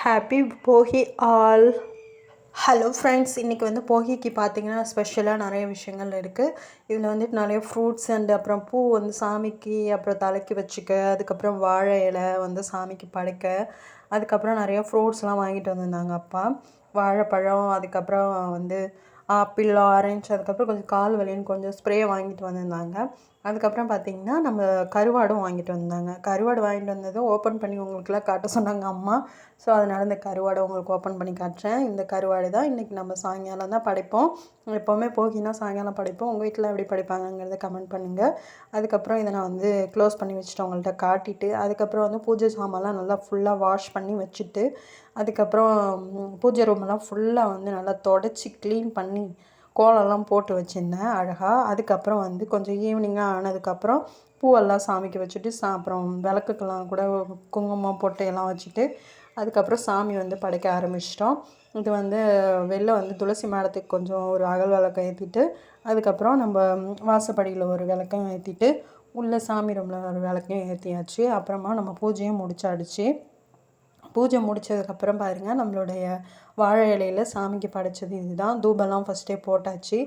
Happy போகி all. Hello friends, இன்றைக்கி வந்து போகிக்கு பார்த்திங்கன்னா ஸ்பெஷலாக நிறைய விஷயங்கள் இருக்குது. இதில் வந்துட்டு நிறைய ஃப்ரூட்ஸ் அண்ட் அப்புறம் பூ வந்து சாமிக்கு அப்புறம் தலைக்கு வச்சுக்க, அதுக்கப்புறம் வாழை இலை வந்து சாமிக்கு படைக்க, அதுக்கப்புறம் நிறைய ஃப்ரூட்ஸ்லாம் வாங்கிட்டு வந்திருந்தாங்க அப்பா. வாழைப்பழம், அதுக்கப்புறம் வந்து ஆப்பிள், ஆரஞ்சு, அதுக்கப்புறம் கொஞ்சம் கால் வலின்னு கொஞ்சம் ஸ்ப்ரே வாங்கிட்டு வந்திருந்தாங்க. அதுக்கப்புறம் பார்த்திங்கன்னா நம்ம கருவாடும் வாங்கிட்டு வந்தாங்க. கருவாடு வாங்கிட்டு வந்ததும் ஓப்பன் பண்ணி உங்களுக்குலாம் காட்ட சொன்னாங்க அம்மா. ஸோ அதனால் இந்த கருவாடை உங்களுக்கு ஓப்பன் பண்ணி காட்டுறேன். இந்த கருவாடு தான் இன்றைக்கி நம்ம சாயங்காலம் தான் படைப்போம். எப்போவுமே போகினா சாயங்காலம் படைப்போம். உங்கள் வீட்டில் எப்படி படைப்பாங்கங்கிறத கமெண்ட் பண்ணுங்கள். அதுக்கப்புறம் இதை நான் வந்து க்ளோஸ் பண்ணி வச்சுட்டு உங்கள்கிட்ட காட்டிட்டு, அதுக்கப்புறம் வந்து பூஜை சாமான்லாம் நல்லா ஃபுல்லாக வாஷ் பண்ணி வச்சுட்டு, அதுக்கப்புறம் பூஜை ரூமெல்லாம் ஃபுல்லாக வந்து நல்லா தொடச்சி க்ளீன் பண்ணி கோலம்லாம் போட்டு வச்சுருந்தேன் அழகாக. அதுக்கப்புறம் வந்து கொஞ்சம் ஈவினிங்காக ஆனதுக்கப்புறம் பூவெல்லாம் சாமிக்கு வச்சுட்டு அப்புறம் விளக்குக்கெல்லாம் கூட குங்குமம் பொட்டு எல்லாம் வச்சுட்டு அதுக்கப்புறம் சாமி வந்து படைக்க ஆரம்பிச்சிட்டோம். இது வந்து வெளில வந்து துளசி மாடத்துக்கு கொஞ்சம் ஒரு அகல் விளக்கம் ஏற்றிட்டு, அதுக்கப்புறம் நம்ம வாசப்படியில் ஒரு விளக்கம் ஏற்றிட்டு, உள்ளே சாமி ரூமில் ஒரு விளக்கையும் ஏற்றியாச்சு. அப்புறமா நம்ம பூஜையும் முடிச்சாடுச்சு. பூஜை முடித்ததுக்கப்புறம் பாருங்கள், நம்மளுடைய வாழை இலையில் சாமிக்கு படைச்சது இதுதான். தூபெல்லாம் ஃபஸ்ட்டே போட்டாச்சு.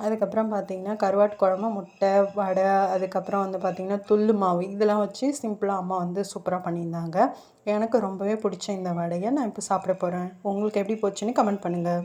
அதுக்கப்புறம் பார்த்திங்கன்னா கருவாட்டு குழம்பு, முட்டை, வடை, அதுக்கப்புறம் வந்து பார்த்திங்கன்னா துள்ளு மாவு இதெல்லாம் வச்சு சிம்பிளாக அம்மா வந்து சூப்பராக பண்ணியிருந்தாங்க. எனக்கு ரொம்பவே பிடிச்ச இந்த வடையை நான் இப்போ சாப்பிட போகிறேன். உங்களுக்கு எப்படி போச்சுன்னு கமெண்ட் பண்ணுங்கள்.